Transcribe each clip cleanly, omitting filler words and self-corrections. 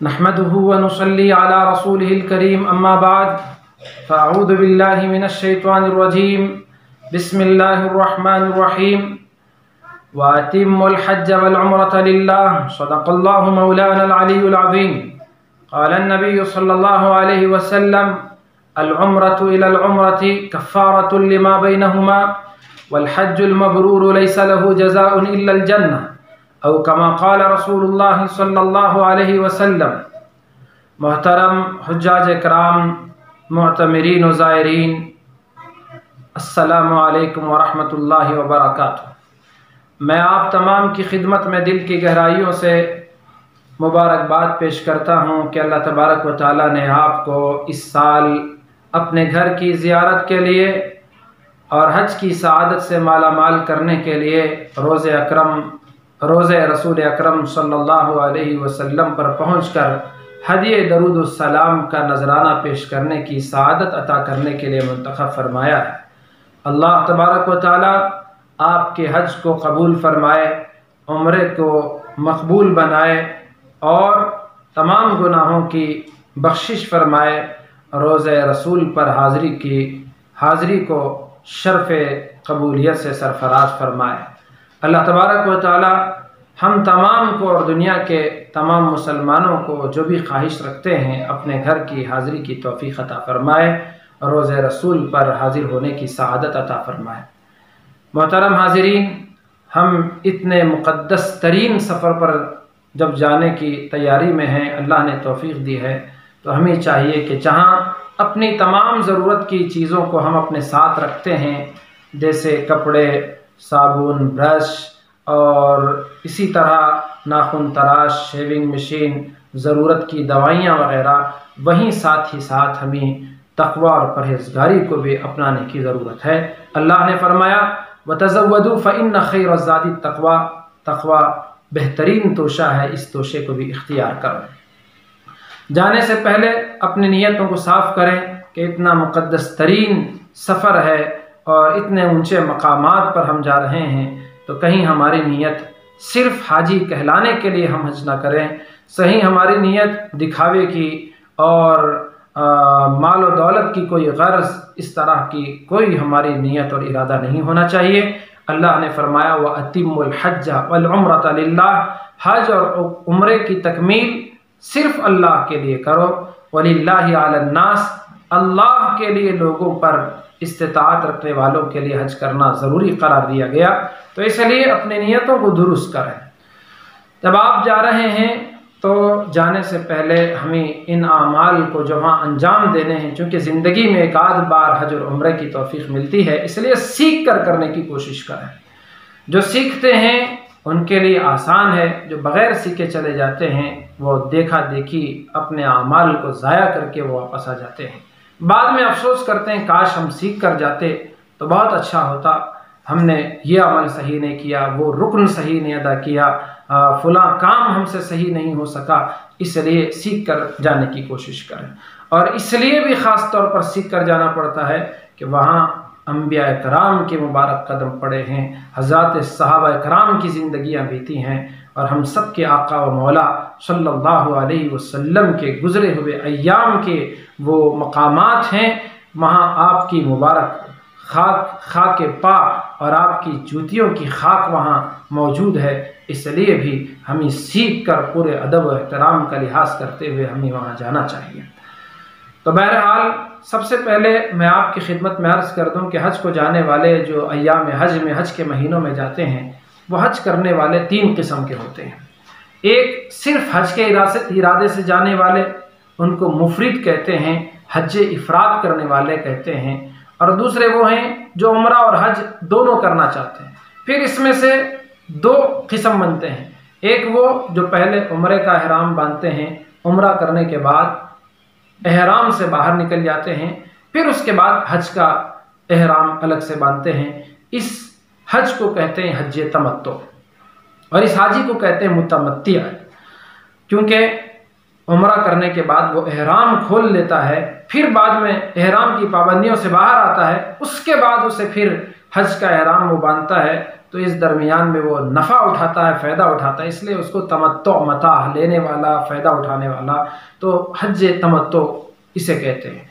نحمده ونصلي على رسوله الكريم أما بعد فأعوذ بالله من الشيطان الرجيم بسم الله الرحمن الرحيم وأتموا الحج والعمرة لله صدق الله مولانا العلي العظيم قال النبي صلى الله عليه وسلم العمرة إلى العمرة كفارة لما بينهما والحج المبرور ليس له جزاء إلا الجنة او کما قال رسول اللہ صلی اللہ علیہ وسلم۔ محترم حجاج کرام، معتمرین و زائرین، السلام علیکم ورحمۃ اللہ وبرکاتہ۔ میں آپ تمام کی خدمت میں دل کی گہرائیوں سے مبارکباد پیش کرتا ہوں کہ اللہ تبارک و تعالیٰ نے آپ کو اس سال اپنے گھر کی زیارت کے لیے اور حج کی سعادت سے مالا مال کرنے کے لیے روزہ رسول اکرم صلی اللہ علیہ وسلم پر پہنچ کر ہدیہ درود السلام کا نذرانہ پیش کرنے کی سعادت عطا کرنے کے لیے منتخب فرمایا ہے۔ اللہ تبارک و تعالی آپ کے حج کو قبول فرمائے، عمرے کو مقبول بنائے اور تمام گناہوں کی بخشش فرمائے، روزہ رسول پر حاضری کو شرف قبولیت سے سرفراز فرمائے۔ اللہ تبارک و تعالی ہم تمام کو اور دنیا کے تمام مسلمانوں کو جو بھی خواہش رکھتے ہیں اپنے گھر کی حاضری کی توفیق عطا فرمائے، روزہ رسول پر حاضر ہونے کی سعادت عطا فرمائے۔ محترم حاضرین، ہم اتنے مقدس ترین سفر پر جب جانے کی تیاری میں ہیں، اللہ نے توفیق دی ہے، تو ہمیں چاہیے کہ جہاں اپنی تمام ضرورت کی چیزوں کو ہم اپنے ساتھ رکھتے ہیں، جیسے کپڑے، صابن، برش اور اسی طرح ناخن تراش، شیونگ مشین، ضرورت کی دوائیاں وغیرہ، وہیں ساتھ ہی ساتھ ہمیں تقوی اور پرہیزگاری کو بھی اپنانے کی ضرورت ہے۔ اللہ نے فرمایا وَتَزَوَّدُوا فَإِنَّ خَيْرَ الزَّادِ التَّقْوَىٰ، تقوی بہترین توشہ ہے، اس توشے کو بھی اختیار کریں۔ جانے سے پہلے اپنی نیتوں کو صاف کریں کہ اتنا مقدس ترین سفر ہے اور اتنے اونچے مقامات پر ہم جا رہے ہیں، تو کہیں ہماری نیت صرف حاجی کہلانے کے لیے ہم حج نہ کریں، صحیح ہماری نیت دکھاوے کی اور مال و دولت کی کوئی غرض، اس طرح کی کوئی ہماری نیت اور ارادہ نہیں ہونا چاہیے۔ اللہ نے فرمایا وَأَتِمُّوا الْحَجَّ وَالْعُمْرَةَ لِلَّهِ، حج اور عمرے کی تکمیل صرف اللہ کے لیے کرو۔ وَلِلَّهِ عَلَى النَّاسِ، اللہ کے لیے لوگوں پر استطاعت رکھنے والوں کے لیے حج کرنا ضروری قرار دیا گیا، تو اس لیے اپنی نیتوں کو درست کریں۔ جب آپ جا رہے ہیں تو جانے سے پہلے ہمیں ان اعمال کو جو وہاں انجام دینے ہیں، چونکہ زندگی میں ایک آدھ بار حج اور عمرے کی توفیق ملتی ہے، اس لیے سیکھ کر کرنے کی کوشش کریں۔ جو سیکھتے ہیں ان کے لیے آسان ہے، جو بغیر سیکھے چلے جاتے ہیں وہ دیکھا دیکھی اپنے اعمال کو ضائع کر کے وہ واپس آ جاتے ہیں، بعد میں افسوس کرتے ہیں کاش ہم سیکھ کر جاتے تو بہت اچھا ہوتا، ہم نے یہ عمل صحیح نہیں کیا، وہ رکن صحیح نہیں ادا کیا، فلاں کام ہم سے صحیح نہیں ہو سکا، اس لیے سیکھ کر جانے کی کوشش کریں۔ اور اس لیے بھی خاص طور پر سیکھ کر جانا پڑتا ہے کہ وہاں انبیاء کرام کے مبارک قدم پڑے ہیں، حضرات صحابہ کرام کی زندگیاں بیتی ہیں، اور ہم سب کے آقا و مولا صلی اللہ علیہ وسلم کے گزرے ہوئے ایام کے وہ مقامات ہیں، وہاں آپ کی مبارک خاک پا اور آپ کی جوتیوں کی خاک وہاں موجود ہے، اس لیے بھی ہمیں سیکھ کر پورے ادب و احترام کا لحاظ کرتے ہوئے ہمیں وہاں جانا چاہیے۔ تو بہرحال سب سے پہلے میں آپ کی خدمت میں عرض کر دوں کہ حج کو جانے والے جو ایام حج میں، حج کے مہینوں میں جاتے ہیں، وہ حج کرنے والے تین قسم کے ہوتے ہیں۔ ایک صرف حج کے ارادے سے جانے والے، ان کو مفرد کہتے ہیں، حج افراد کرنے والے کہتے ہیں، اور دوسرے وہ ہیں جو عمرہ اور حج دونوں کرنا چاہتے ہیں۔ پھر اس میں سے دو قسم بنتے ہیں، ایک وہ جو پہلے عمرے کا احرام باندھتے ہیں، عمرہ کرنے کے بعد احرام سے باہر نکل جاتے ہیں، پھر اس کے بعد حج کا احرام الگ سے باندھتے ہیں۔ اس حج کو کہتے ہیں حج تمتع، اور اس حاجی کو کہتے ہیں متمتع، کیونکہ عمرہ کرنے کے بعد وہ احرام کھول لیتا ہے، پھر بعد میں احرام کی پابندیوں سے باہر آتا ہے، اس کے بعد اسے پھر حج کا احرام وہ باندھتا ہے، تو اس درمیان میں وہ نفع اٹھاتا ہے، فائدہ اٹھاتا ہے، اس لیے اس کو تمتع، متاع لینے والا، فائدہ اٹھانے والا، تو حج تمتع اسے کہتے ہیں۔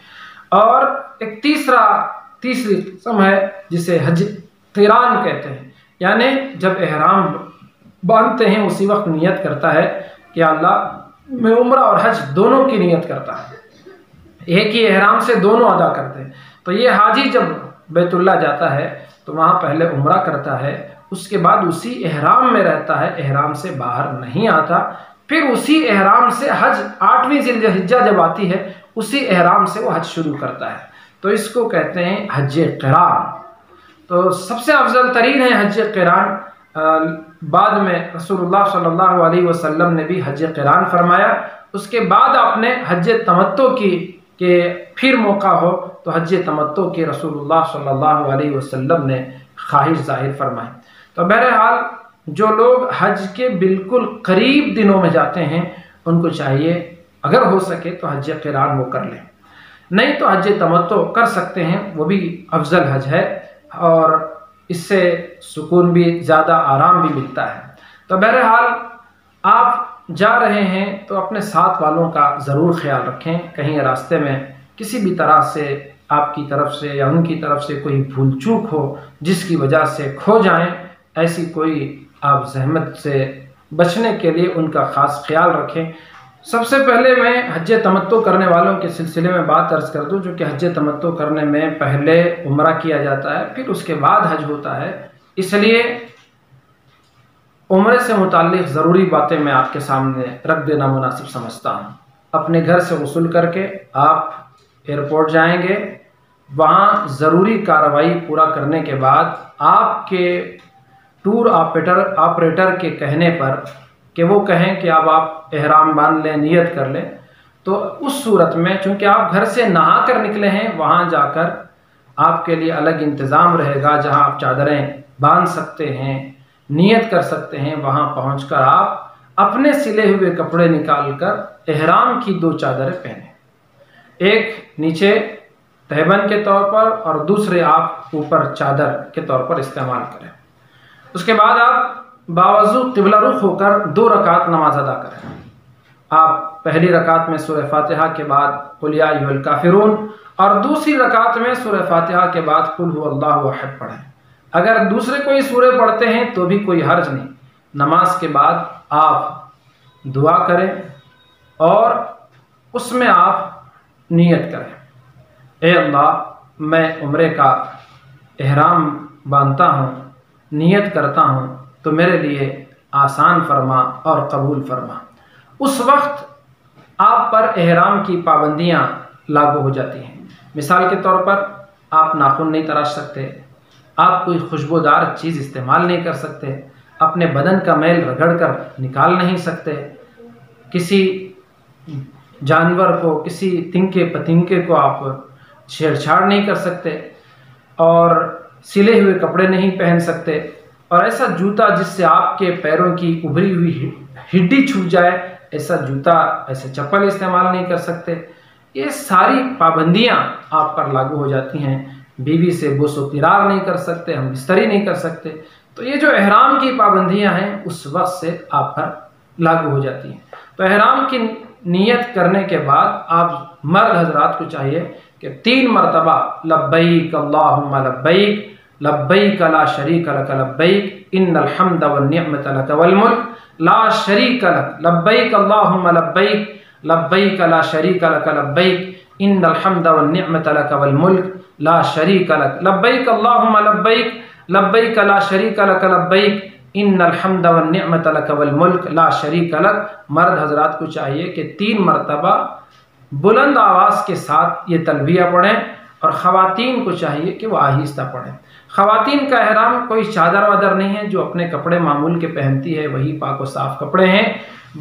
اور ایک تیسری قسم ہے جسے حج قران کہتے ہیں، یعنی جب احرام باندھتے ہیں اسی وقت نیت کرتا ہے کہ اللہ میں عمرہ اور حج دونوں کی نیت کرتا ہے، ایک ہی احرام سے دونوں ادا کرتے ہیں۔ تو یہ حاجی جب بیت اللہ جاتا ہے تو وہاں پہلے عمرہ کرتا ہے، اس کے بعد اسی احرام میں رہتا ہے، احرام سے باہر نہیں آتا، پھر اسی احرام سے حج 8ویں ذی الحجہ جب آتی ہے اسی احرام سے وہ حج شروع کرتا ہے، تو اس کو کہتے ہیں حج قران۔ تو سب سے افضل ترین ہے حج قران۔ بعد میں رسول اللہ صلی اللہ علیہ وسلم نے بھی حج قران فرمایا، اس کے بعد آپ نے حج تمتع کی کہ پھر موقع ہو تو حج تمتع کی رسول اللہ صلی اللہ علیہ وسلم نے خواہش ظاہر فرمائی۔ تو بہرحال جو لوگ حج کے بالکل قریب دنوں میں جاتے ہیں ان کو چاہیے اگر ہو سکے تو حج قران وہ کر لیں، نہیں تو حج تمتع کر سکتے ہیں، وہ بھی افضل حج ہے اور اس سے سکون بھی زیادہ، آرام بھی ملتا ہے۔ تو بہرحال آپ جا رہے ہیں تو اپنے ساتھ والوں کا ضرور خیال رکھیں، کہیں راستے میں کسی بھی طرح سے آپ کی طرف سے یا ان کی طرف سے کوئی بھول چوک ہو جس کی وجہ سے کھو جائیں، ایسی کوئی آپ زحمت سے بچنے کے لیے ان کا خاص خیال رکھیں۔ سب سے پہلے میں حج تمتع کرنے والوں کے سلسلے میں بات عرض کر دوں، جو کہ حج تمتع کرنے میں پہلے عمرہ کیا جاتا ہے پھر اس کے بعد حج ہوتا ہے، اس لیے عمرے سے متعلق ضروری باتیں میں آپ کے سامنے رکھ دینا مناسب سمجھتا ہوں۔ اپنے گھر سے وصول کر کے آپ ایئرپورٹ جائیں گے، وہاں ضروری کارروائی پورا کرنے کے بعد آپ کے ٹور آپریٹر کے کہنے پر کہ وہ کہیں کہ اب آپ احرام باندھ لیں، نیت کر لیں، تو اس صورت میں چونکہ آپ گھر سے نہا کر نکلے ہیں، وہاں جا کر آپ کے لیے الگ انتظام رہے گا جہاں آپ چادریں باندھ سکتے ہیں، نیت کر سکتے ہیں، وہاں پہنچ کر آپ اپنے سلے ہوئے کپڑے نکال کر احرام کی 2 چادریں پہنیں، ایک نیچے تہبند کے طور پر اور دوسرے آپ اوپر چادر کے طور پر استعمال کریں۔ اس کے بعد آپ باوضو قبلہ رخ ہو کر 2 رکعت نماز ادا کریں۔ آپ پہلی رکعت میں سورہ فاتحہ کے بعد قل یا ایھا الکافرون اور دوسری رکعت میں سورہ فاتحہ کے بعد قل ھو اللہ احد پڑھیں۔ اگر دوسرے کوئی سورے پڑھتے ہیں تو بھی کوئی حرج نہیں، نماز کے بعد آپ دعا کریں اور اس میں آپ نیت کریں، اے اللہ میں عمرے کا احرام باندھتا ہوں، نیت کرتا ہوں تو میرے لیے آسان فرما اور قبول فرما۔ اس وقت آپ پر احرام کی پابندیاں لاگو ہو جاتی ہیں، مثال کے طور پر آپ ناخن نہیں تراش سکتے، آپ کوئی خوشبودار چیز استعمال نہیں کر سکتے، اپنے بدن کا میل رگڑ کر نکال نہیں سکتے، کسی جانور کو، کسی تنکے پتنگے کو آپ چھیڑ چھاڑ نہیں کر سکتے، اور سلے ہوئے کپڑے نہیں پہن سکتے، اور ایسا جوتا جس سے آپ کے پیروں کی ابھری ہوئی ہڈی چھوٹ جائے، ایسا جوتا، ایسے چپل استعمال نہیں کر سکتے۔ یہ ساری پابندیاں آپ پر لاگو ہو جاتی ہیں۔ بیوی سے بوس و قرار نہیں کر سکتے، ہم بستری نہیں کر سکتے، تو یہ جو احرام کی پابندیاں ہیں اس وقت سے آپ پر لاگو ہو جاتی ہیں۔ تو احرام کی نیت کرنے کے بعد آپ مرد حضرات کو چاہیے کہ 3 مرتبہ لبیک اللہم لبیک، لبیک لا شریک لک لبیک، ان الحمد والنعمت لک والملک لا شریک لک، لبیک اللہم لبیک، لبیک لا شریک لک لبیک، ان الحمد والنعمت لک والملک لا شریک لک، لبیک اللہم لبیک، لبیک لا شریک لک لبیک، ان الحمد والنعمت لک والملک لا شریک لک۔ مرد حضرات کو چاہیے کہ 3 مرتبہ بلند آواز کے ساتھ یہ تلبیہ پڑھیں، اور خواتین کو چاہیے کہ وہ آہستہ پڑھیں۔ خواتین کا احرام کوئی چادر وادر نہیں ہے، جو اپنے کپڑے معمول کے پہنتی ہے وہی پاک و صاف کپڑے ہیں،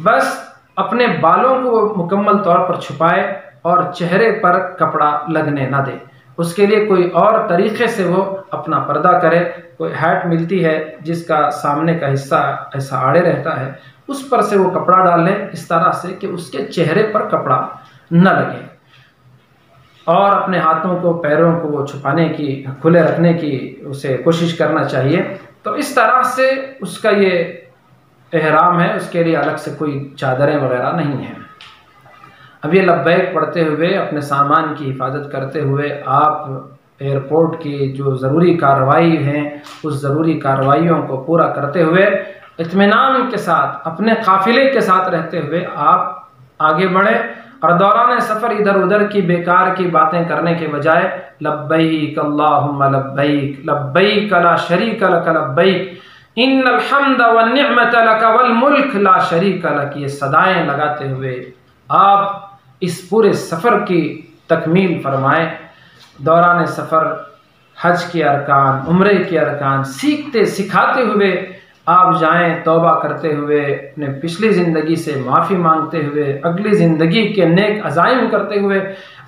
بس اپنے بالوں کو مکمل طور پر چھپائے اور چہرے پر کپڑا لگنے نہ دے، اس کے لیے کوئی اور طریقے سے وہ اپنا پردہ کرے۔ کوئی ہیٹ ملتی ہے جس کا سامنے کا حصہ ایسا آڑے رہتا ہے، اس پر سے وہ کپڑا ڈال لے اس طرح سے کہ اس کے چہرے پر کپڑا نہ لگے، اور اپنے ہاتھوں کو، پیروں کو وہ چھپانے کی، کھلے رکھنے کی اسے کوشش کرنا چاہیے۔ تو اس طرح سے اس کا یہ احرام ہے، اس کے لیے الگ سے کوئی چادریں وغیرہ نہیں ہیں۔ اب یہ لبیک پڑھتے ہوئے اپنے سامان کی حفاظت کرتے ہوئے آپ ایئرپورٹ کی جو ضروری کارروائی ہیں اس ضروری کارروائیوں کو پورا کرتے ہوئے اطمینان کے ساتھ اپنے قافلے کے ساتھ رہتے ہوئے آپ آگے بڑھیں، اور دوران سفر ادھر ادھر کی بیکار کی باتیں کرنے کے بجائے لبیک اللہم لبیک لبیک لا شریک لک لبیک ان الحمد والنعمت لک والملک لا شریک لک، یہ صدائیں لگاتے ہوئے آپ اس پورے سفر کی تکمیل فرمائیں۔ دوران سفر حج کے ارکان، عمرے کے ارکان سیکھتے سکھاتے ہوئے آپ جائیں، توبہ کرتے ہوئے اپنے پچھلی زندگی سے معافی مانگتے ہوئے اگلی زندگی کے نیک عزائم کرتے ہوئے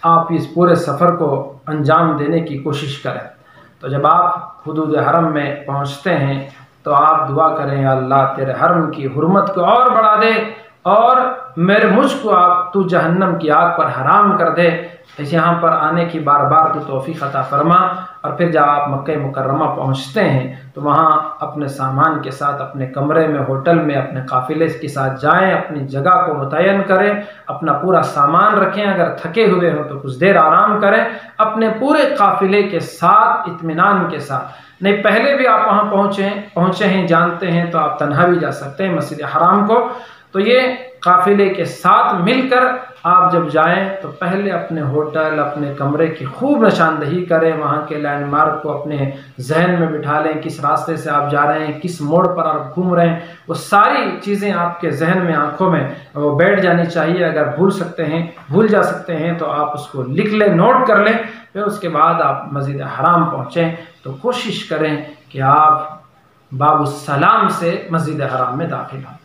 آپ اس پورے سفر کو انجام دینے کی کوشش کریں۔ تو جب آپ حدود حرم میں پہنچتے ہیں تو آپ دعا کریں، اللہ تیرے حرم کی حرمت کو اور بڑھا دے اور مجھ کو آپ تو جہنم کی آگ پر حرام کر دے، یہاں پر آنے کی بار بار تو توفیق عطا فرما۔ اور پھر جب آپ مکہ مکرمہ پہنچتے ہیں تو وہاں اپنے سامان کے ساتھ اپنے کمرے میں، ہوٹل میں اپنے قافلے کے ساتھ جائیں، اپنی جگہ کو متعین کریں، اپنا پورا سامان رکھیں، اگر تھکے ہوئے ہوں تو کچھ دیر آرام کریں، اپنے پورے قافلے کے ساتھ اطمینان کے ساتھ۔ نہیں پہلے بھی آپ وہاں پہنچے ہیں، جانتے ہیں، تو آپ تنہا بھی جا سکتے ہیں مسجد حرام کو۔ تو یہ قافلے کے ساتھ مل کر آپ جب جائیں تو پہلے اپنے ہوٹل، اپنے کمرے کی خوب نشاندہی کریں، وہاں کے لینڈ مارک کو اپنے ذہن میں بٹھا لیں، کس راستے سے آپ جا رہے ہیں، کس موڑ پر آپ گھوم رہے ہیں، وہ ساری چیزیں آپ کے ذہن میں، آنکھوں میں وہ بیٹھ جانی چاہیے۔ اگر بھول جا سکتے ہیں تو آپ اس کو لکھ لیں، نوٹ کر لیں، پھر اس کے بعد آپ مسجد حرام پہنچیں تو کوشش کریں کہ آپ باب السلام سے مسجد حرام میں داخل ہوں۔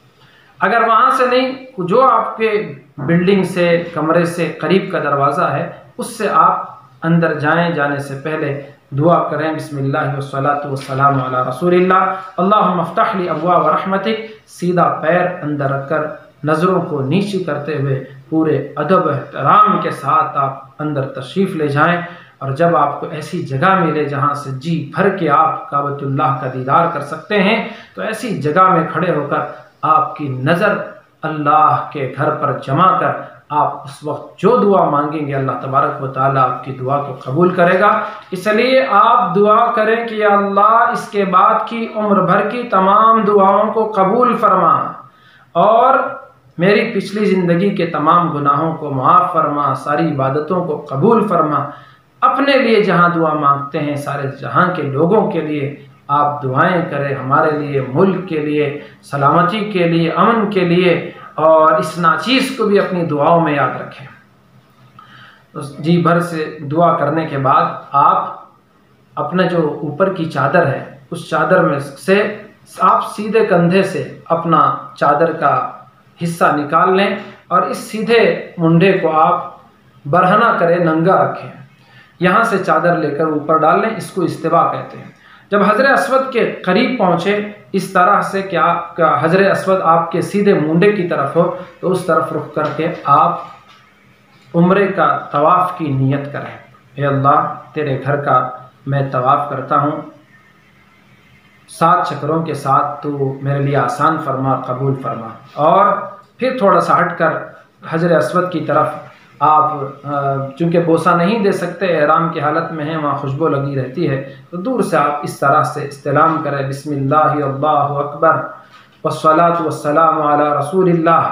اگر وہاں سے نہیں، جو آپ کے بلڈنگ سے، کمرے سے قریب کا دروازہ ہے اس سے آپ اندر جائیں، جانے سے پہلے دعا کریں، بسم اللہ والصلاۃ والسلام علی رسول اللہ، اللہم افتح لی ابواب رحمتک، سیدھا پیر اندر رکھ کر نظروں کو نیچی کرتے ہوئے پورے ادب احترام کے ساتھ آپ اندر تشریف لے جائیں۔ اور جب آپ کو ایسی جگہ ملے جہاں سے جی بھر کے آپ کعبۃ اللہ کا دیدار کر سکتے ہیں تو ایسی جگہ میں کھڑے ہو کر آپ کی نظر اللہ کے گھر پر جما کر آپ اس وقت جو دعا مانگیں گے اللہ تبارک و تعالیٰ آپ کی دعا کو قبول کرے گا۔ اس لیے آپ دعا کریں کہ یا اللہ اس کے بعد کی عمر بھر کی تمام دعاؤں کو قبول فرما اور میری پچھلی زندگی کے تمام گناہوں کو معاف فرما، ساری عبادتوں کو قبول فرما۔ اپنے لیے جہاں دعا مانگتے ہیں سارے جہاں کے لوگوں کے لیے آپ دعائیں کریں، ہمارے لیے، ملک کے لیے، سلامتی کے لیے، امن کے لیے، اور اس ناچیز کو بھی اپنی دعاؤں میں یاد رکھیں۔ جی بھر سے دعا کرنے کے بعد آپ اپنا جو اوپر کی چادر ہے اس چادر میں سے آپ سیدھے کندھے سے اپنا چادر کا حصہ نکال لیں اور اس سیدھے منڈے کو آپ برہنہ کریں، ننگا رکھیں، یہاں سے چادر لے کر اوپر ڈال لیں، اس کو استوا کہتے ہیں۔ جب حجر اسود کے قریب پہنچے اس طرح سے کہ آپ کا حجر اسود آپ کے سیدھے منڈے کی طرف ہو تو اس طرف رخ کر کے آپ عمرے کا طواف کی نیت کریں۔ اے اللہ تیرے گھر کا میں طواف کرتا ہوں، 7 چکروں کے ساتھ تو میرے لیے آسان فرما، قبول فرما۔ اور پھر تھوڑا سا ہٹ کر حجر اسود کی طرف آپ چونکہ بوسہ نہیں دے سکتے، احرام کی حالت میں ہیں، وہاں خوشبو لگی رہتی ہے، تو دور سے آپ اس طرح سے استلام کریں، بسم اللہ اللہ اکبر والصلاۃ والسلام علی رسول اللہ۔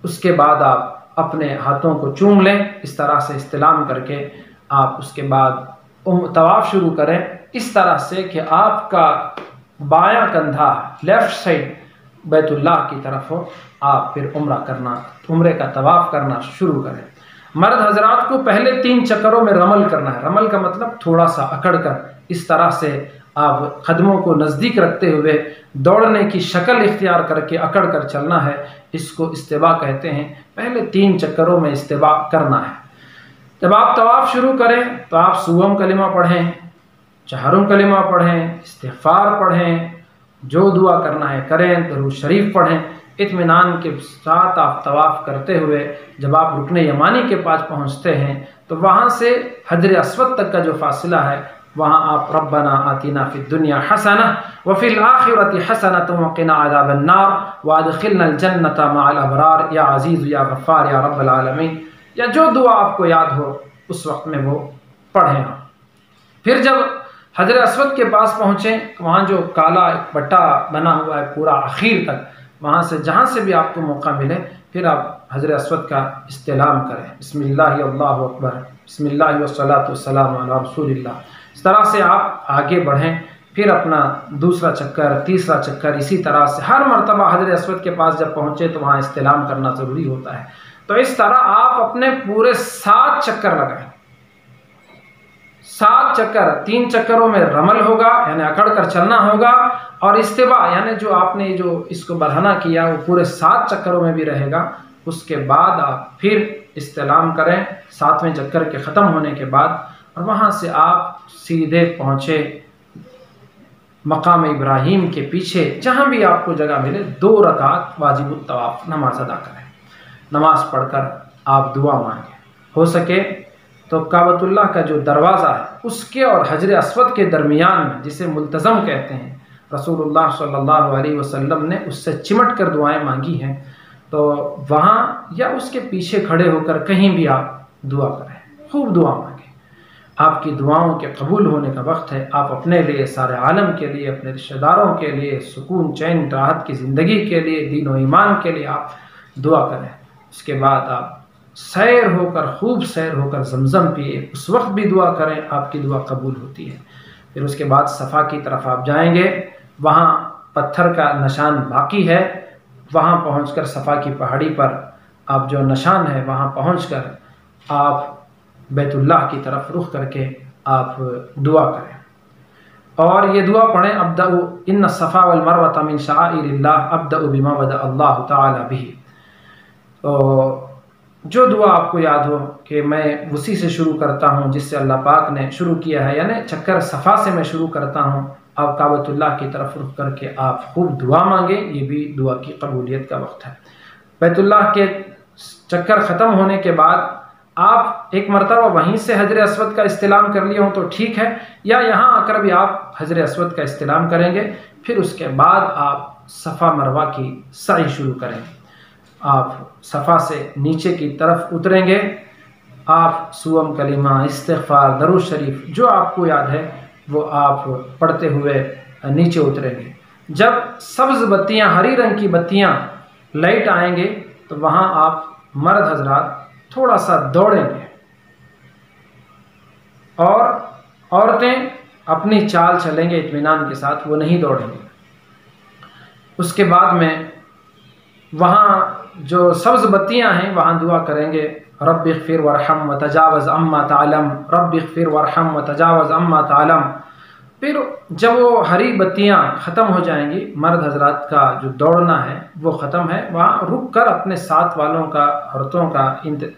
اس کے بعد آپ اپنے ہاتھوں کو چوم لیں، اس طرح سے استلام کر کے آپ اس کے بعد طواف شروع کریں، اس طرح سے کہ آپ کا بایاں کندھا لیفٹ سائڈ بیت اللہ کی طرف ہو، آپ پھر عمرے کا طواف کرنا شروع کریں۔ مرد حضرات کو پہلے 3 چکروں میں رمل کرنا ہے، رمل کا مطلب تھوڑا سا اکڑ کر، اس طرح سے آپ قدموں کو نزدیک رکھتے ہوئے دوڑنے کی شکل اختیار کر کے اکڑ کر چلنا ہے، اس کو استوا کہتے ہیں۔ پہلے 3 چکروں میں استوا کرنا ہے۔ جب آپ طواف شروع کریں تو آپ سوم کلمہ پڑھیں، چہارم کلمہ پڑھیں، استغفار پڑھیں، جو دعا کرنا ہے کریں، درود شریف پڑھیں، اطمینان کے ساتھ آپ طواف کرتے ہوئے جب آپ رکن یمانی کے پاس پہنچتے ہیں تو وہاں سے حجر اسود تک کا جو فاصلہ ہے وہاں آپ ربنا آتنا فی الدنیا حسنہ وفی الآخرۃ حسنۃ وقنا عذاب النار وادخلنا الجنۃ مع الابرار یا عزیز یا غفار یا رب العالمین، یا جو دعا آپ کو یاد ہو اس وقت میں وہ پڑھیں آپ۔ پھر جب حجر اسود کے پاس پہنچیں، وہاں جو کالا ایک پٹا بنا ہوا ہے پورا آخر تک، وہاں سے جہاں سے بھی آپ کو موقع ملے پھر آپ حجر اسود کا استلام کریں۔ بسم اللہ اللہ اکبر، بسم اللہ والصلاۃ والسلام علی رسول اللہ، اس طرح سے آپ آگے بڑھیں۔ پھر اپنا دوسرا چکر، تیسرا چکر، اسی طرح سے ہر مرتبہ حجر اسود کے پاس جب پہنچے تو وہاں استلام کرنا ضروری ہوتا ہے۔ تو اس طرح آپ اپنے پورے 7 چکر لگائیں، 7 چکر، 3 چکروں میں رمل ہوگا یعنی اکڑ کر چلنا ہوگا، اور استوا یعنی جو آپ نے جو اس کو بڑھانا کیا وہ پورے 7 چکروں میں بھی رہے گا۔ اس کے بعد آپ پھر استلام کریں 7ویں چکر کے ختم ہونے کے بعد، اور وہاں سے آپ سیدھے پہنچے مقام ابراہیم کے پیچھے، جہاں بھی آپ کو جگہ ملے 2 رکعت واجب الطواف نماز ادا کریں۔ نماز پڑھ کر آپ دعا مانگیں، ہو سکے تو کعبۃ اللہ کا جو دروازہ ہے اس کے اور حجر اسود کے درمیان میں، جسے ملتزم کہتے ہیں، رسول اللہ صلی اللہ علیہ وسلم نے اس سے چمٹ کر دعائیں مانگی ہیں، تو وہاں یا اس کے پیچھے کھڑے ہو کر کہیں بھی آپ دعا کریں، خوب دعا مانگیں۔ آپ کی دعاؤں کے قبول ہونے کا وقت ہے۔ آپ اپنے لیے، سارے عالم کے لیے، اپنے رشتہ داروں کے لیے، سکون چین راحت کی زندگی کے لیے، دین و ایمان کے لیے آپ دعا کریں۔ اس کے بعد آپ سیر ہو کر، خوب سیر ہو کر زمزم پیے، اس وقت بھی دعا کریں، آپ کی دعا قبول ہوتی ہے۔ پھر اس کے بعد صفا کی طرف آپ جائیں گے، وہاں پتھر کا نشان باقی ہے، وہاں پہنچ کر صفا کی پہاڑی پر آپ جو نشان ہے وہاں پہنچ کر آپ بیت اللہ کی طرف رخ کر کے آپ دعا کریں، اور یہ دعا پڑھیں، ابدأ ان الصفا والمروۃ من شعائر اللہ ابدأ بما بدأ اللہ تعالی بہ۔ تو جو دعا آپ کو یاد ہو کہ میں اسی سے شروع کرتا ہوں جس سے اللہ پاک نے شروع کیا ہے، یعنی چکر صفا سے میں شروع کرتا ہوں، آپ کعبۃ اللہ کی طرف رخ کر کے آپ خوب دعا مانگیں، یہ بھی دعا کی قبولیت کا وقت ہے۔ بیت اللہ کے چکر ختم ہونے کے بعد آپ ایک مرتبہ وہیں سے حجر اسود کا استلام کر لیے ہوں تو ٹھیک ہے، یا یہاں آ کر بھی آپ حجر اسود کا استلام کریں گے۔ پھر اس کے بعد آپ صفا مروہ کی سعی شروع کریں گے۔ آپ صفا سے نیچے کی طرف اتریں گے، آپ سوم کلمہ، استغفار، درود شریف جو آپ کو یاد ہے وہ آپ پڑھتے ہوئے نیچے اتریں گے۔ جب سبز بتیاں، ہری رنگ کی بتیاں لائٹ آئیں گے تو وہاں آپ مرد حضرات تھوڑا سا دوڑیں گے، اور عورتیں اپنی چال چلیں گے اطمینان کے ساتھ، وہ نہیں دوڑیں گے۔ اس کے بعد میں وہاں جو سبز بتیاں ہیں وہاں دعا کریں گے، رب اغفر وارحم وتجاوز عما تعلم، رب اغفر وارحم وتجاوز عما تعلم۔ پھر جب وہ ہری بتیاں ختم ہو جائیں گی، مرد حضرات کا جو دوڑنا ہے وہ ختم ہے، وہاں رک کر اپنے ساتھ والوں کا، عورتوں کا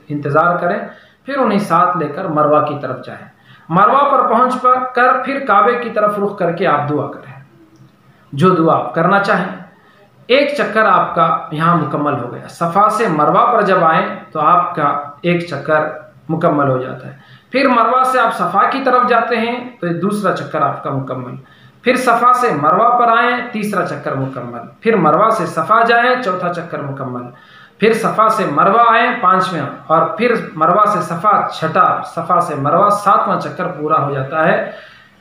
انتظار کریں، پھر انہیں ساتھ لے کر مروہ کی طرف جائیں۔ مروہ پر پہنچ کر پھر کعبے کی طرف رخ کر کے آپ دعا کریں، جو دعا آپ کرنا چاہیں۔ ایک چکر آپ کا یہاں مکمل ہو گیا۔ صفا سے مروہ پر جب آئیں تو آپ کا ایک چکر مکمل ہو جاتا ہے۔ پھر مروہ سے آپ صفا کی طرف جاتے ہیں تو دوسرا چکر آپ کا مکمل، پھر صفا سے مروہ پر آئیں، تیسرا چکر مکمل، پھر مروہ سے صفا جائیں، چوتھا چکر مکمل، پھر صفا سے مروہ آئیں، 5واں، اور پھر مروہ سے صفا چھٹا، صفا سے مروہ 7واں چکر پورا ہو جاتا ہے۔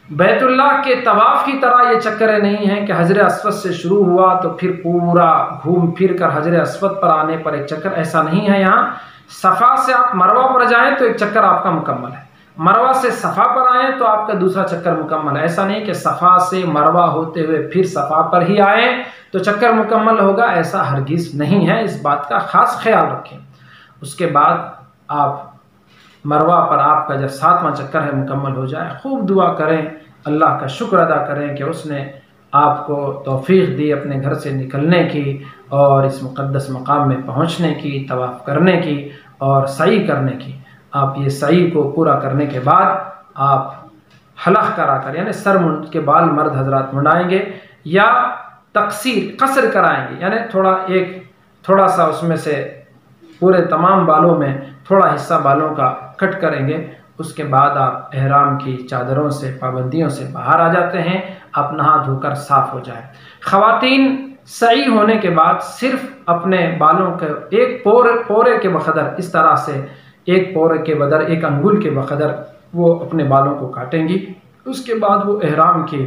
بیت اللہ کے طواف کی طرح یہ چکریں نہیں ہیں کہ حجر اسود سے شروع ہوا تو پھر پورا گھوم پھر کر حجر اسود پر آنے پر ایک چکر، ایسا نہیں ہے۔ یہاں صفا سے آپ مروہ پر جائیں تو ایک چکر آپ کا مکمل ہے، مروہ سے صفا پر آئیں تو آپ کا دوسرا چکر مکمل ہے۔ ایسا نہیں کہ صفا سے مروہ ہوتے ہوئے پھر صفا پر ہی آئیں تو چکر مکمل ہوگا، ایسا ہرگز نہیں ہے، اس بات کا خاص خیال رکھیں۔ اس کے بعد آپ مروہ پر آپ کا جب 7واں چکر ہے مکمل ہو جائے، خوب دعا کریں، اللہ کا شکر ادا کریں کہ اس نے آپ کو توفیق دی اپنے گھر سے نکلنے کی اور اس مقدس مقام میں پہنچنے کی، طواف کرنے کی اور سعی کرنے کی۔ آپ یہ سعی کو پورا کرنے کے بعد آپ حلق کرا کر، یعنی سر کے بال مرد حضرات منڈائیں گے، یا تقصیر، قصر کرائیں گے، یعنی تھوڑا سا اس میں سے پورے تمام بالوں میں تھوڑا حصہ بالوں کا کٹ کریں گے۔ اس کے بعد آپ احرام کی چادروں سے پابندیوں سے باہر آ جاتے ہیں، آپ نہا دھو کر صاف ہو جائیں۔ خواتین سعی ہونے کے بعد صرف اپنے بالوں کے ایک پورے کے بقدر، اس طرح سے ایک پورے کے بدر، ایک انگل کے بقدر وہ اپنے بالوں کو کاٹیں گی، اس کے بعد وہ احرام کی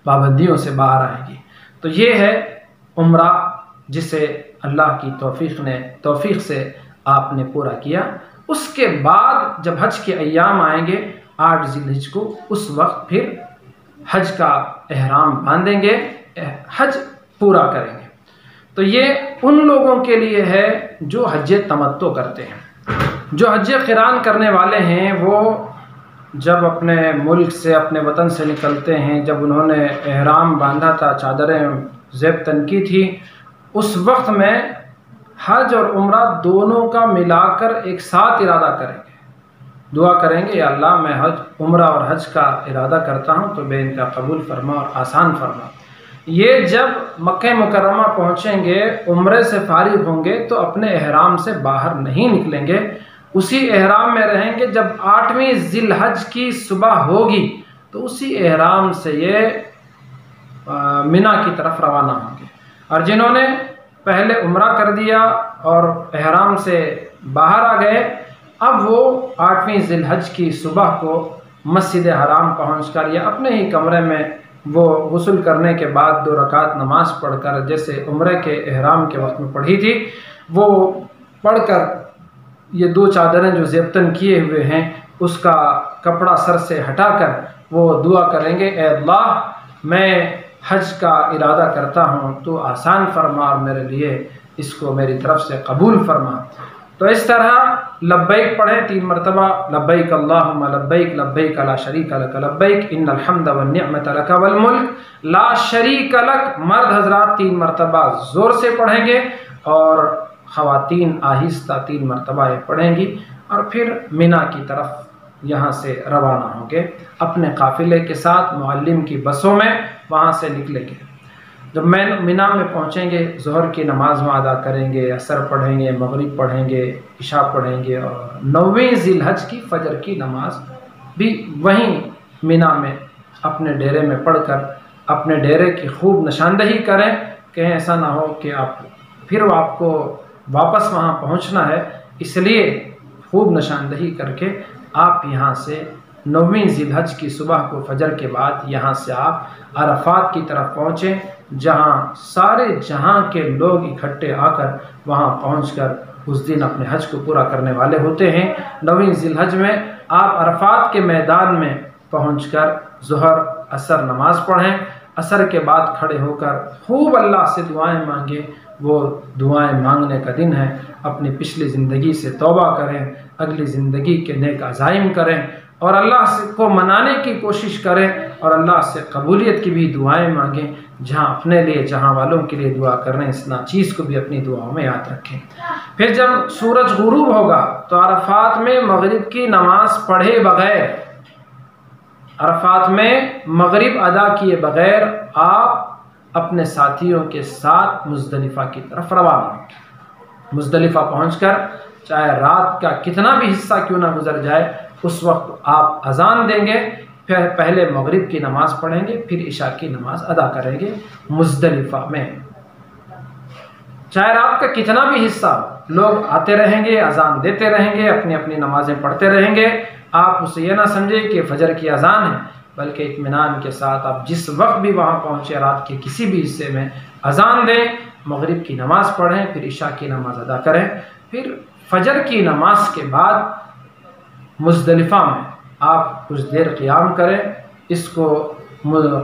پابندیوں سے باہر آئیں گی۔ تو یہ ہے عمرہ جسے اللہ کی توفیق سے آپ نے پورا کیا۔ اس کے بعد جب حج کے ایام آئیں گے 8 ذی الحجہ کو، اس وقت پھر حج کا احرام باندھیں گے، حج پورا کریں گے۔ تو یہ ان لوگوں کے لیے ہے جو حج تمتع کرتے ہیں۔ جو حج قران کرنے والے ہیں وہ جب اپنے ملک سے، اپنے وطن سے نکلتے ہیں، جب انہوں نے احرام باندھا تھا، چادریں زیب تن کی تھی، اس وقت میں حج اور عمرہ دونوں کا ملا کر ایک ساتھ ارادہ کریں گے، دعا کریں گے، یا اللہ میں عمرہ اور حج کا ارادہ کرتا ہوں تو بے انتہا قبول فرما اور آسان فرما۔ یہ جب مکہ مکرمہ پہنچیں گے، عمرے سے فارغ ہوں گے تو اپنے احرام سے باہر نہیں نکلیں گے، اسی احرام میں رہیں گے۔ جب 8ویں ذی الحجہ کی صبح ہوگی تو اسی احرام سے یہ منا کی طرف روانہ ہوں گے۔ اور جنہوں نے پہلے عمرہ کر دیا اور احرام سے باہر آ گئے، اب وہ 8ویں ذی الحجہ کی صبح کو مسجد حرام پہنچ کر یا اپنے ہی کمرے میں وہ غسل کرنے کے بعد 2 رکعت نماز پڑھ کر، جیسے عمرے کے احرام کے وقت میں پڑھی تھی، وہ پڑھ کر یہ 2 چادریں جو زیبتن کیے ہوئے ہیں اس کا کپڑا سر سے ہٹا کر وہ دعا کریں گے، اے اللہ میں حج کا ارادہ کرتا ہوں تو آسان فرما اور میرے لیے اس کو میری طرف سے قبول فرما۔ تو اس طرح لبیک پڑھیں 3 مرتبہ، لبیک اللہم لبیک لبیک لا شریک لک لبیک ان الحمد والنعمت لک والملک لا شریک لک۔ مرد حضرات 3 مرتبہ زور سے پڑھیں گے اور خواتین آہستہ 3 مرتبہ یہ پڑھیں گی، اور پھر مینا کی طرف یہاں سے روانہ ہوں گے اپنے قافلے کے ساتھ، معلم کی بسوں میں وہاں سے نکلیں گے۔ جب مینا میں پہنچیں گے، ظہر کی نماز وہاں ادا کریں گے، عصر پڑھیں گے، مغرب پڑھیں گے، عشاء پڑھیں گے، اور 9ویں ذی الحجہ کی فجر کی نماز بھی وہیں مینا میں اپنے ڈیرے میں پڑھ کر اپنے ڈیرے کی خوب نشاندہی کریں۔ کہیں ایسا نہ ہو کہ آپ کو واپس وہاں پہنچنا ہے، اس لیے خوب نشاندہی کر کے آپ یہاں سے 9ویں ذی الحجہ کی صبح کو فجر کے بعد یہاں سے آپ عرفات کی طرف پہنچیں، جہاں سارے جہاں کے لوگ اکٹھے آ کر وہاں پہنچ کر اس دن اپنے حج کو پورا کرنے والے ہوتے ہیں۔ 9ویں ذی الحجہ میں آپ عرفات کے میدان میں پہنچ کر ظہر عصر نماز پڑھیں، عصر کے بعد کھڑے ہو کر خوب اللہ سے دعائیں مانگیں۔ وہ دعائیں مانگنے کا دن ہے، اپنی پچھلی زندگی سے توبہ کریں، اگلی زندگی کے نیک عزائم کریں اور اللہ کو منانے کی کوشش کریں، اور اللہ سے قبولیت کی بھی دعائیں مانگیں۔ جہاں اپنے لیے، جہاں والوں کے لیے دعا کر رہے ہیں، اس ناچیز کو بھی اپنی دعاؤں میں یاد رکھیں۔ پھر جب سورج غروب ہوگا تو عرفات میں مغرب کی نماز پڑھے بغیر، عرفات میں مغرب ادا کیے بغیر آپ اپنے ساتھیوں کے ساتھ مزدلفہ کی طرف روانہ ہوں۔ مزدلفہ پہنچ کر چاہے رات کا کتنا بھی حصہ کیوں نہ گزر جائے، اس وقت آپ اذان دیں گے، پھر پہلے مغرب کی نماز پڑھیں گے، پھر عشاء کی نماز ادا کریں گے مزدلفہ میں۔ چاہے رات کا کتنا بھی حصہ ہو، لوگ آتے رہیں گے، اذان دیتے رہیں گے، اپنی اپنی نمازیں پڑھتے رہیں گے۔ آپ اسے یہ نہ سمجھیں کہ فجر کی اذان ہے، بلکہ اطمینان کے ساتھ آپ جس وقت بھی وہاں پہنچے، رات کے کسی بھی حصے میں اذان دیں، مغرب کی نماز پڑھیں، پھر عشاء کی نماز ادا کریں۔ پھر فجر کی نماز کے بعد مزدلفہ میں آپ کچھ دیر قیام کریں، اس کو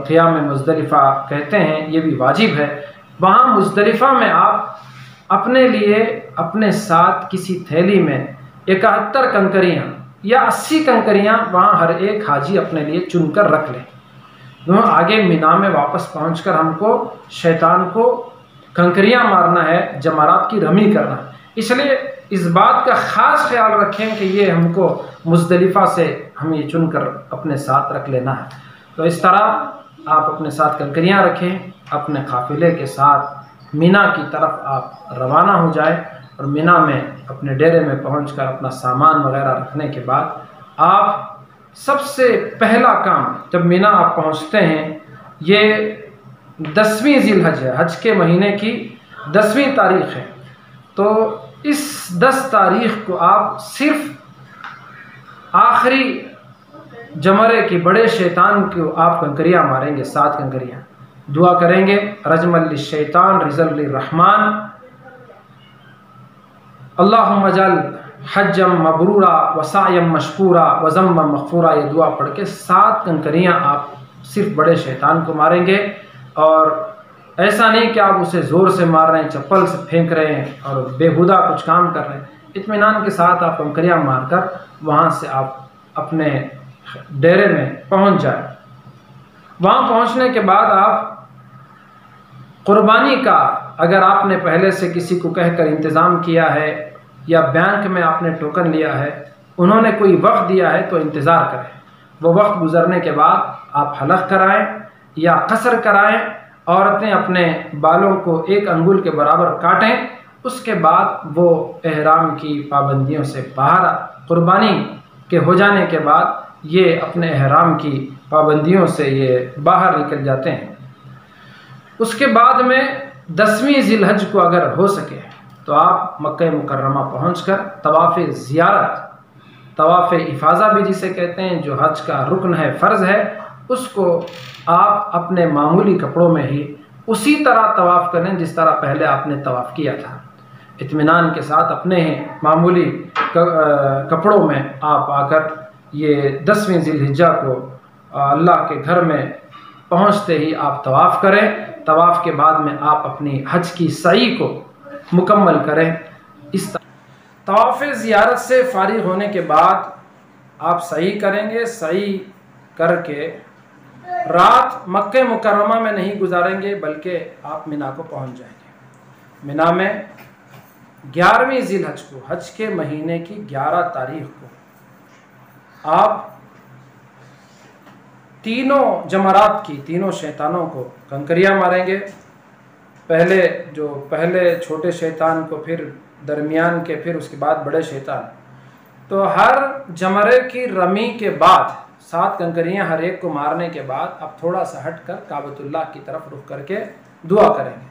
قیام مزدلفہ کہتے ہیں، یہ بھی واجب ہے۔ وہاں مزدلفہ میں آپ اپنے لیے اپنے ساتھ کسی تھیلی میں 71 کنکریاں یا 80 کنکریاں وہاں ہر ایک حاجی اپنے لیے چن کر رکھ لیں۔ آگے مینا میں واپس پہنچ کر ہم کو شیطان کو کنکریاں مارنا ہے، جمرات کی رمی کرنا ہے، اس لیے اس بات کا خاص خیال رکھیں کہ یہ ہم کو مزدلفہ سے ہم یہ چن کر اپنے ساتھ رکھ لینا ہے۔ تو اس طرح آپ اپنے ساتھ کنکریاں رکھیں، اپنے قافلے کے ساتھ مینا کی طرف آپ روانہ ہو جائیں، اور مینا میں اپنے ڈیرے میں پہنچ کر اپنا سامان وغیرہ رکھنے کے بعد آپ سب سے پہلا کام جب مینا آپ پہنچتے ہیں، یہ 10ویں ذی الحج ہے، حج کے مہینے کی 10ویں تاریخ ہے، تو اس 10 تاریخ کو آپ صرف آخری جمرے کی بڑے شیطان کو آپ کنکریاں ماریں گے، 7 کنکریاں، دعا کریں گے رجم للشیطان رجم للرحمن، اللہم اجعل حجم مبرورا وسعیم مشکورا وذنبا مغفورا، یہ دعا پڑھ کے 7 کنکریاں آپ صرف بڑے شیطان کو ماریں گے، اور ایسا نہیں کہ آپ اسے زور سے مار رہے ہیں، چپل سے پھینک رہے ہیں اور بےہودہ کچھ کام کر رہے ہیں، اطمینان کے ساتھ آپ کنکریاں مار کر وہاں سے آپ اپنے ڈیرے میں پہنچ جائیں۔ وہاں پہنچنے کے بعد آپ قربانی کا، اگر آپ نے پہلے سے کسی کو کہہ کر انتظام کیا ہے یا بینک میں آپ نے ٹوکن لیا ہے، انہوں نے کوئی وقت دیا ہے تو انتظار کریں، وہ وقت گزرنے کے بعد آپ حلق کرائیں یا قصر کرائیں، عورتیں اپنے بالوں کو 1 انگل کے برابر کاٹیں، اس کے بعد وہ احرام کی پابندیوں سے باہر، قربانی کے ہو جانے کے بعد یہ اپنے احرام کی پابندیوں سے یہ باہر نکل جاتے ہیں۔ اس کے بعد میں 10ویں ذی الحج کو اگر ہو سکے تو آپ مکہ مکرمہ پہنچ کر طواف زیارت، طواف افاضہ بھی جسے کہتے ہیں، جو حج کا رکن ہے، فرض ہے، اس کو آپ اپنے معمولی کپڑوں میں ہی اسی طرح طواف کریں جس طرح پہلے آپ نے طواف کیا تھا، اطمینان کے ساتھ اپنے ہی معمولی کپڑوں میں آپ آ کر یہ 10ویں ذی الحجہ کو اللہ کے گھر میں پہنچتے ہی آپ طواف کریں۔ طواف کے بعد میں آپ اپنی حج کی سعی کو مکمل کریں۔ اس طواف زیارت سے فارغ ہونے کے بعد آپ سعی کریں گے، سعی کر کے رات مکہ مکرمہ میں نہیں گزاریں گے بلکہ آپ مینا کو پہنچ جائیں گے۔ مینا میں 11ویں ذی الحج کو، حج کے مہینے کی 11 تاریخ کو آپ تینوں جمرات کی، تینوں شیطانوں کو کنکریاں ماریں گے، پہلے چھوٹے شیطان کو، پھر درمیان کے، پھر اس کے بعد بڑے شیطان۔ تو ہر جمرے کی رمی کے بعد 7 کنکریاں ہر ایک کو مارنے کے بعد آپ تھوڑا سا ہٹ کر کعبۃ اللہ کی طرف رخ کر کے دعا کریں گے۔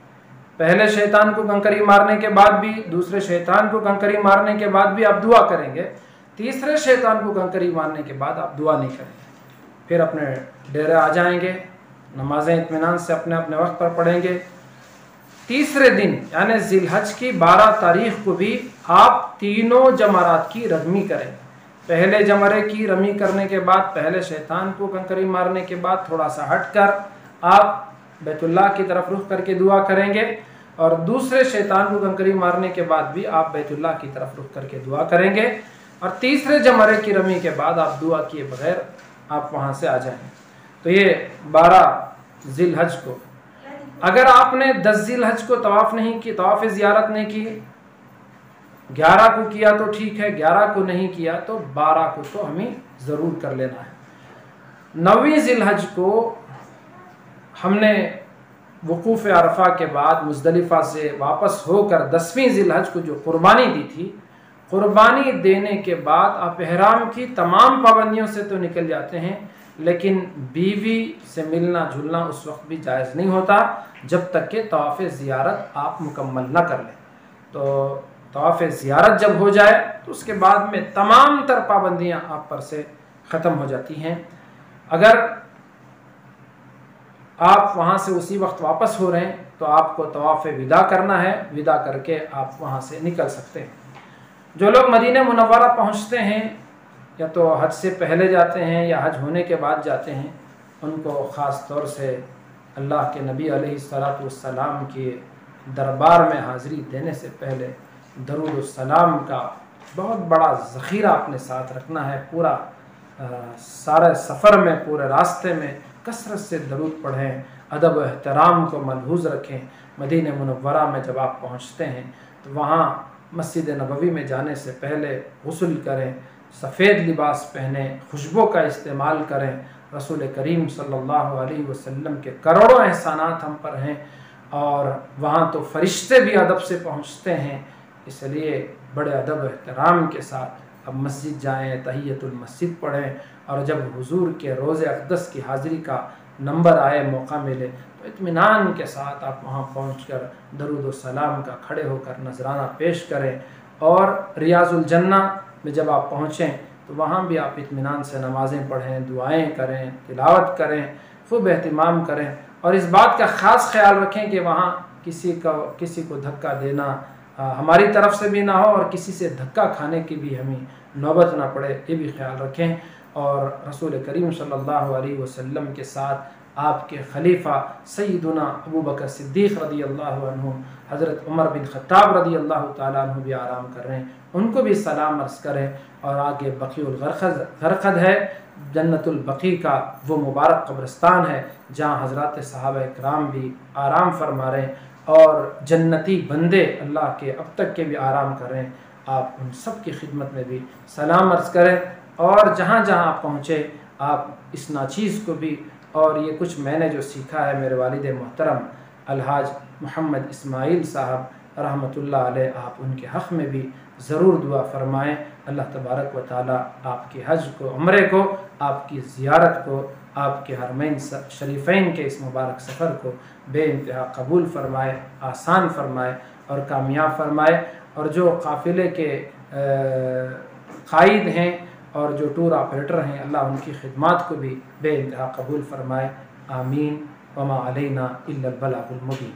پہلے شیطان کو کنکری مارنے کے بعد بھی، دوسرے شیطان کو کنکری مارنے کے بعد بھی آپ دعا کریں گے، تیسرے شیطان کو کنکری مارنے کے بعد آپ دعا نہیں کریں گے۔ پھر اپنے ڈیرے آ جائیں گے، نمازیں اطمینان سے اپنے اپنے وقت پر پڑھیں گے۔ تیسرے دن یعنی ذی الحج کی 12 تاریخ کو بھی آپ تینوں جمرات کی رمی کریں۔ پہلے جمرے کی رمی کرنے کے بعد، پہلے شیطان کو کنکری مارنے کے بعد تھوڑا سا ہٹ کر آپ بیت اللہ کی طرف رخ کر کے دعا کریں گے، اور دوسرے شیطان کو کنکری مارنے کے بعد بھی آپ بیت اللہ کی طرف رخ کر کے دعا کریں گے، اور تیسرے جمرے کی رمی کے بعد آپ دعا کیے بغیر آپ وہاں سے آ جائیں گے۔ تو یہ 12 ذی الحج کو، اگر آپ نے 10 ذی الحج کو طواف نہیں کی، طواف زیارت نہیں کی، 11 کو کیا تو ٹھیک ہے، 11 کو نہیں کیا تو 12 کو تو ہمیں ضرور کر لینا ہے۔ 9ویں ذی الحج کو ہم نے وقوف عرفہ کے بعد مزدلفہ سے واپس ہو کر 10ویں ذی الحج کو جو قربانی دی تھی، قربانی دینے کے بعد آپ احرام کی تمام پابندیوں سے تو نکل جاتے ہیں، لیکن بیوی سے ملنا جلنا اس وقت بھی جائز نہیں ہوتا جب تک کہ طواف زیارت آپ مکمل نہ کر لیں۔ تو طواف زیارت جب ہو جائے تو اس کے بعد میں تمام تر پابندیاں آپ پر سے ختم ہو جاتی ہیں۔ اگر آپ وہاں سے اسی وقت واپس ہو رہے ہیں تو آپ کو طواف وداع کرنا ہے، وداع کر کے آپ وہاں سے نکل سکتے ہیں۔ جو لوگ مدینہ منورہ پہنچتے ہیں، یا تو حج سے پہلے جاتے ہیں یا حج ہونے کے بعد جاتے ہیں، ان کو خاص طور سے اللہ کے نبی علیہ الصلوۃ والسلام کے دربار میں حاضری دینے سے پہلے درود السلام کا بہت بڑا ذخیرہ اپنے ساتھ رکھنا ہے۔ پورا سارے سفر میں، پورے راستے میں کثرت سے درود پڑھیں، ادب و احترام کو ملحوظ رکھیں۔ مدینہ منورہ میں جب آپ پہنچتے ہیں تو وہاں مسجد نبوی میں جانے سے پہلے غسل کریں، سفید لباس پہنیں، خوشبو کا استعمال کریں۔ رسول کریم صلی اللہ علیہ وسلم کے کروڑوں احسانات ہم پر ہیں، اور وہاں تو فرشتے بھی ادب سے پہنچتے ہیں، اس لیے بڑے ادب و احترام کے ساتھ اب مسجد جائیں، تحیۃ المسجد پڑھیں، اور جب حضور کے روض اقدس کی حاضری کا نمبر آئے، موقع ملے، تو اطمینان کے ساتھ آپ وہاں پہنچ کر درود و سلام کا کھڑے ہو کر نذرانہ پیش کریں۔ اور ریاض الجنہ میں جب آپ پہنچیں تو وہاں بھی آپ اطمینان سے نمازیں پڑھیں، دعائیں کریں، تلاوت کریں، خوب اہتمام کریں، اور اس بات کا خاص خیال رکھیں کہ وہاں کسی کو دھکا دینا ہماری طرف سے بھی نہ ہو، اور کسی سے دھکا کھانے کی بھی ہمیں نوبت نہ پڑے، یہ بھی خیال رکھیں۔ اور رسول کریم صلی اللہ علیہ وسلم کے ساتھ آپ کے خلیفہ سیدنا ابو بکر صدیق رضی اللہ عنہ، حضرت عمر بن خطاب رضی اللہ تعالیٰ عنہ بھی آرام کر رہے ہیں، ان کو بھی سلام عرض کریں۔ اور آگے بقیع الغرقد ہے، جنت البقیع کا وہ مبارک قبرستان ہے جہاں حضرات صحابہ اکرام بھی آرام فرما رہے ہیں، اور جنتی بندے اللہ کے اب تک کے بھی آرام کر رہے ہیں۔ آپ ان سب کی خدمت میں بھی سلام عرض کریں، اور جہاں جہاں آپ پہنچے آپ اس ناچیز کو بھی، اور یہ کچھ میں نے جو سیکھا ہے میرے والد محترم الحاج محمد اسماعیل صاحب رحمۃ اللہ علیہ، آپ ان کے حق میں بھی ضرور دعا فرمائیں۔ اللہ تبارک و تعالیٰ آپ کے حج کو، عمرے کو، آپ کی زیارت کو، آپ کے حرمین شریفین کے اس مبارک سفر کو بے انتہا قبول فرمائے، آسان فرمائے اور کامیاب فرمائے۔ اور جو قافلے کے قائد ہیں اور جو ٹور آپریٹر ہیں، اللہ ان کی خدمات کو بھی بے انتہا قبول فرمائے، آمین۔ وما علینا الا البلاغ المبین۔